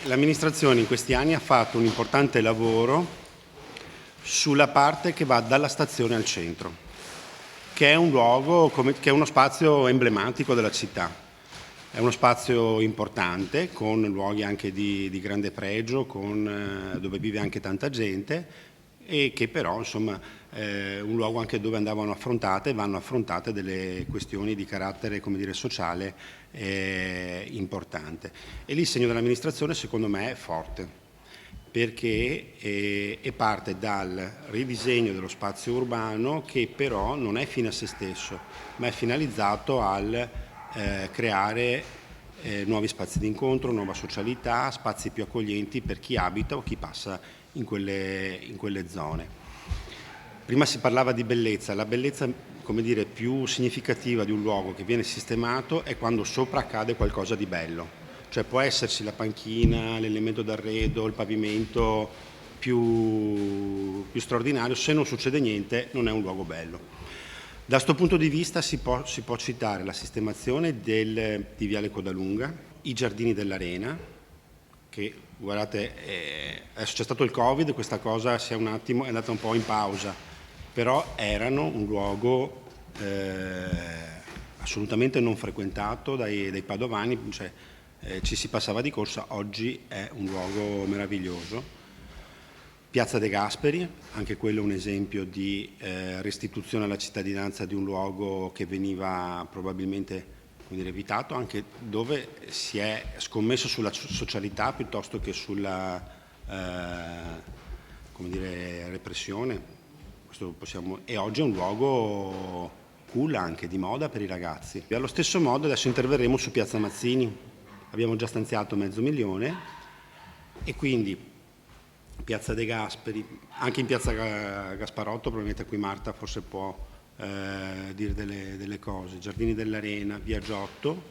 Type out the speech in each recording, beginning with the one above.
L'amministrazione in questi anni ha fatto un importante lavoro sulla parte che va dalla stazione al centro, che è un luogo, che è uno spazio emblematico della città. È uno spazio importante, con luoghi anche di grande pregio, dove vive anche tanta gente, e che però insomma è un luogo anche dove vanno affrontate delle questioni di carattere, come dire, sociale importante. E lì il segno dell'amministrazione secondo me è forte, perché parte dal ridisegno dello spazio urbano, che però non è fine a se stesso, ma è finalizzato al creare nuovi spazi di incontro, nuova socialità, spazi più accoglienti per chi abita o chi passa in quelle zone. Prima si parlava di bellezza, la bellezza, come dire, più significativa di un luogo che viene sistemato è quando sopra accade qualcosa di bello. Cioè può esserci la panchina, l'elemento d'arredo, il pavimento più straordinario, se non succede niente non è un luogo bello. Da questo punto di vista si può citare la sistemazione di Viale Codalunga, i giardini dell'Arena, che guardate, adesso c'è stato il Covid, questa cosa è andata un po' in pausa, però erano un luogo assolutamente non frequentato dai padovani, cioè, ci si passava di corsa. Oggi è un luogo meraviglioso. Piazza De Gasperi, anche quello è un esempio di restituzione alla cittadinanza di un luogo che veniva probabilmente, come dire, evitato, anche dove si è scommesso sulla socialità piuttosto che sulla come dire, repressione. E oggi è un luogo cool, anche di moda per i ragazzi. E allo stesso modo adesso interverremo su Piazza Mazzini. Abbiamo già stanziato $500.000 e quindi Piazza De Gasperi, anche in Piazza Gasparotto, probabilmente qui Marta forse può dire delle cose, Giardini dell'Arena, Via Giotto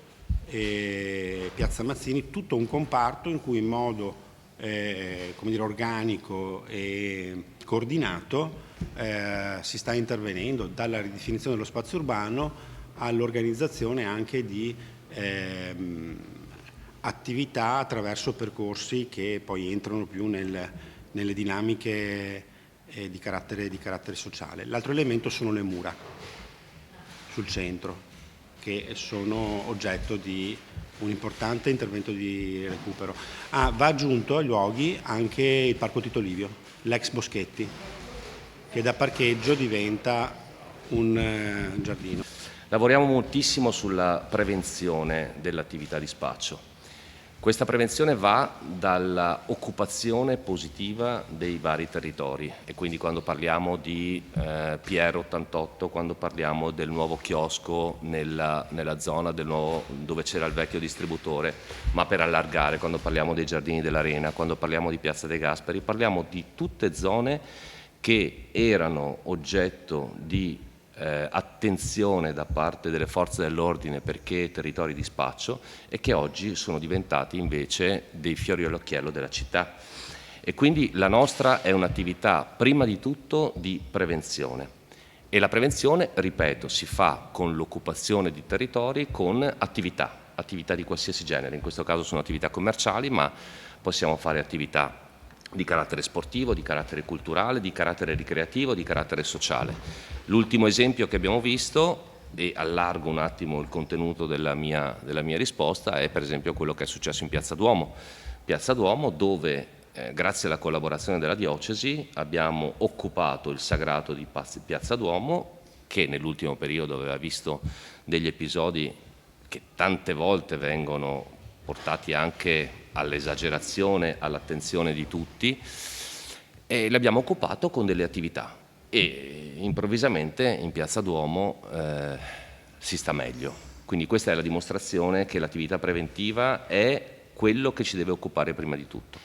e Piazza Mazzini, tutto un comparto in cui in modo come dire, organico e coordinato si sta intervenendo dalla ridefinizione dello spazio urbano all'organizzazione anche di attività attraverso percorsi che poi entrano più nelle dinamiche di carattere sociale. L'altro elemento sono le mura sul centro, che sono oggetto di un importante intervento di recupero. Va aggiunto ai luoghi anche il Parco Tito Livio, l'ex Boschetti, che da parcheggio diventa un giardino. Lavoriamo moltissimo sulla prevenzione dell'attività di spaccio. Questa prevenzione va dall'occupazione positiva dei vari territori, e quindi quando parliamo di PR88, quando parliamo del nuovo chiosco nella zona dove c'era il vecchio distributore, ma per allargare, quando parliamo dei Giardini dell'Arena, quando parliamo di Piazza De Gasperi, parliamo di tutte zone che erano oggetto di attenzione da parte delle forze dell'ordine perché territori di spaccio, e che oggi sono diventati invece dei fiori all'occhiello della città. E quindi la nostra è un'attività prima di tutto di prevenzione, e la prevenzione, ripeto, si fa con l'occupazione di territori, con attività di qualsiasi genere. In questo caso sono attività commerciali, ma possiamo fare attività di carattere sportivo, di carattere culturale, di carattere ricreativo, di carattere sociale. L'ultimo esempio che abbiamo visto, e allargo un attimo il contenuto della mia risposta, è per esempio quello che è successo in Piazza Duomo, dove grazie alla collaborazione della diocesi abbiamo occupato il sagrato di Piazza Duomo, che nell'ultimo periodo aveva visto degli episodi che tante volte vengono portati anche all'esagerazione, all'attenzione di tutti, e l'abbiamo occupato con delle attività, e improvvisamente in Piazza Duomo si sta meglio. Quindi questa è la dimostrazione che l'attività preventiva è quello che ci deve occupare prima di tutto.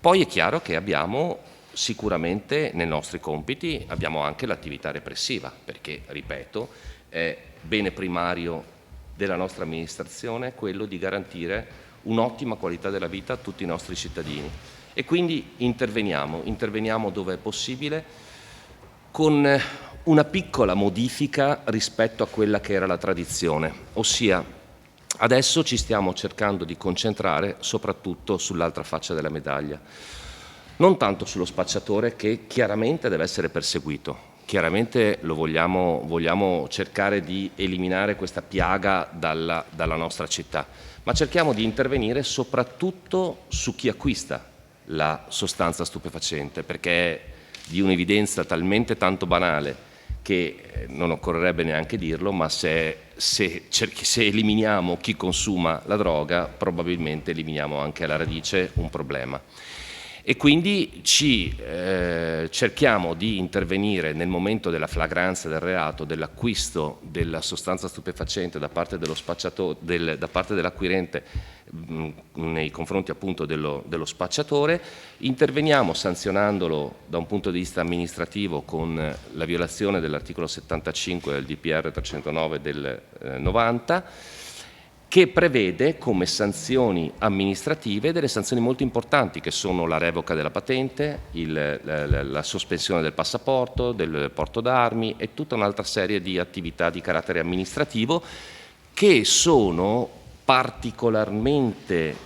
Poi è chiaro che abbiamo sicuramente nei nostri compiti abbiamo anche l'attività repressiva, perché, ripeto, è bene primario della nostra amministrazione quello di garantire un'ottima qualità della vita a tutti i nostri cittadini, e quindi interveniamo dove è possibile, con una piccola modifica rispetto a quella che era la tradizione, ossia Adesso ci stiamo cercando di concentrare soprattutto sull'altra faccia della medaglia, non tanto sullo spacciatore, che chiaramente deve essere perseguito, chiaramente lo vogliamo cercare di eliminare questa piaga dalla nostra città, ma cerchiamo di intervenire soprattutto su chi acquista la sostanza stupefacente, perché è di un'evidenza talmente tanto banale che non occorrerebbe neanche dirlo, ma se eliminiamo chi consuma la droga, probabilmente eliminiamo anche alla radice un problema. E quindi cerchiamo di intervenire nel momento della flagranza del reato, dell'acquisto della sostanza stupefacente da parte dello spacciatore, da parte dell'acquirente nei confronti appunto dello spacciatore. Interveniamo sanzionandolo da un punto di vista amministrativo con la violazione dell'articolo 75 del DPR 309 del 90, che prevede come sanzioni amministrative delle sanzioni molto importanti, che sono la revoca della patente, la sospensione del passaporto, del porto d'armi e tutta un'altra serie di attività di carattere amministrativo che sono particolarmente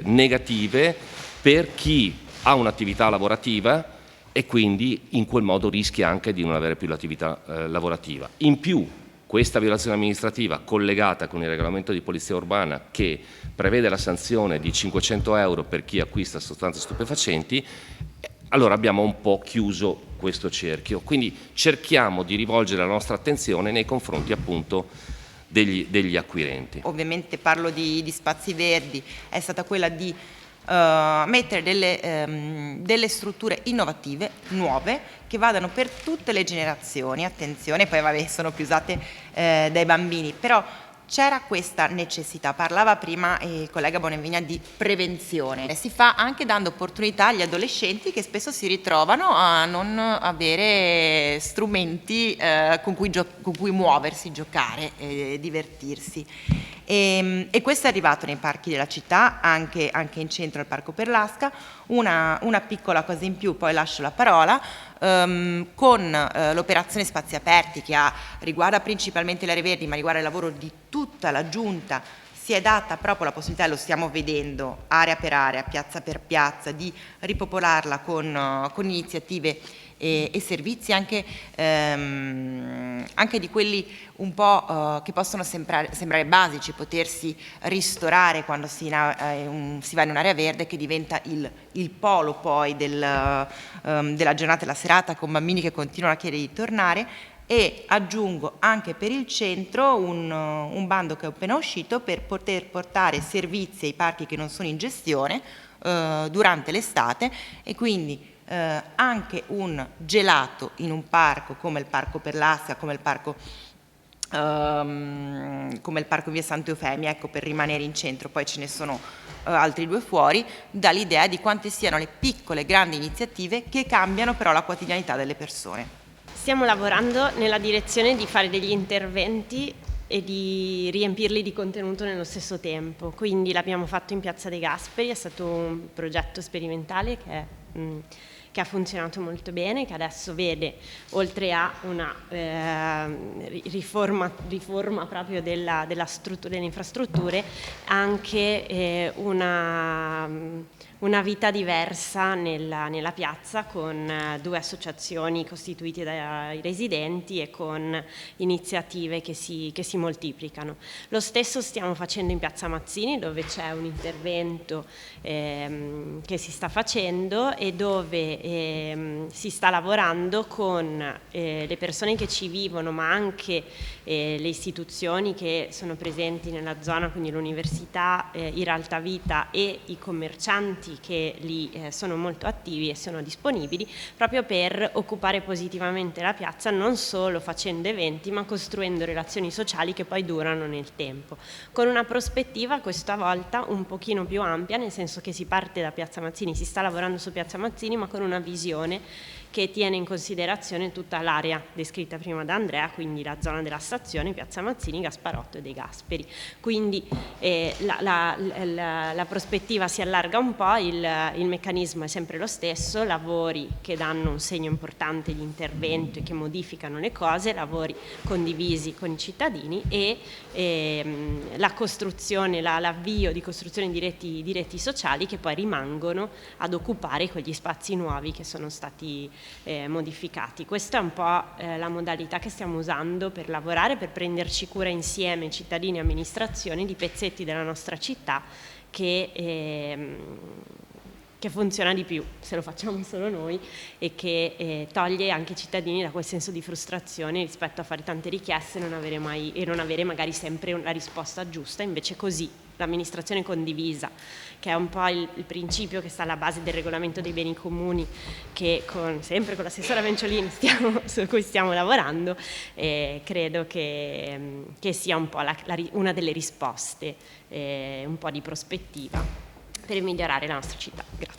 negative per chi ha un'attività lavorativa e quindi in quel modo rischia anche di non avere più l'attività lavorativa. In più, questa violazione amministrativa collegata con il regolamento di polizia urbana, che prevede la sanzione di 500 euro per chi acquista sostanze stupefacenti, allora abbiamo un po' chiuso questo cerchio. Quindi cerchiamo di rivolgere la nostra attenzione nei confronti appunto degli acquirenti. Ovviamente parlo di spazi verdi, è stata quella di mettere delle strutture innovative, nuove, che vadano per tutte le generazioni. Attenzione, poi vabbè, sono più usate dai bambini, però c'era questa necessità. Parlava prima il collega Bonevigna di prevenzione. Si fa anche dando opportunità agli adolescenti che spesso si ritrovano a non avere strumenti con cui muoversi, giocare e divertirsi. E questo è arrivato nei parchi della città, anche in centro al Parco Perlasca. Una piccola cosa in più, poi lascio la parola, con l'operazione Spazi Aperti, che riguarda principalmente le aree verdi, ma riguarda il lavoro di tutta la giunta. Si è data proprio la possibilità, lo stiamo vedendo area per area, piazza per piazza, di ripopolarla con iniziative e servizi anche di quelli un po' che possono sembrare basici, potersi ristorare quando si va in un'area verde, che diventa il polo poi della giornata e della serata, con bambini che continuano a chiedere di tornare. E aggiungo anche per il centro un bando che è appena uscito per poter portare servizi ai parchi che non sono in gestione durante l'estate, e quindi anche un gelato in un parco come il Parco Perlasca, come il parco in via Santa Eufemia, ecco, per rimanere in centro. Poi ce ne sono altri due fuori, dà l'idea di quante siano le piccole grandi iniziative che cambiano però la quotidianità delle persone. Stiamo lavorando nella direzione di fare degli interventi e di riempirli di contenuto nello stesso tempo. Quindi l'abbiamo fatto in Piazza dei Gasperi, è stato un progetto sperimentale che ha funzionato molto bene, che adesso vede, oltre a una riforma proprio delle infrastrutture, anche una vita diversa nella piazza, con due associazioni costituite dai residenti e con iniziative che si moltiplicano. Lo stesso stiamo facendo in Piazza Mazzini, dove c'è un intervento che si sta facendo e dove si sta lavorando con le persone che ci vivono, ma anche le istituzioni che sono presenti nella zona, quindi l'università, i Realtavita e i commercianti che lì sono molto attivi e sono disponibili, proprio per occupare positivamente la piazza, non solo facendo eventi, ma costruendo relazioni sociali che poi durano nel tempo, con una prospettiva questa volta un pochino più ampia, nel senso che si parte da Piazza Mazzini, si sta lavorando su Piazza Mazzini, ma con una visione che tiene in considerazione tutta l'area descritta prima da Andrea, quindi la zona della stazione, Piazza Mazzini, Gasparotto e De Gasperi. Quindi la prospettiva si allarga un po', il meccanismo è sempre lo stesso, lavori che danno un segno importante di intervento e che modificano le cose, lavori condivisi con i cittadini e la costruzione, l'avvio di costruzione di reti sociali che poi rimangono ad occupare quegli spazi nuovi che sono stati modificati. Questa è un po' la modalità che stiamo usando per lavorare, per prenderci cura insieme, cittadini e amministrazioni, di pezzetti della nostra città che funziona di più se lo facciamo solo noi e che toglie anche i cittadini da quel senso di frustrazione rispetto a fare tante richieste e non avere magari sempre la risposta giusta. Invece così l'amministrazione condivisa, che è un po' il principio che sta alla base del regolamento dei beni comuni, che sempre con l'assessora Venciolini su cui stiamo lavorando, credo che sia un po' una delle risposte, un po' di prospettiva per migliorare la nostra città. Grazie.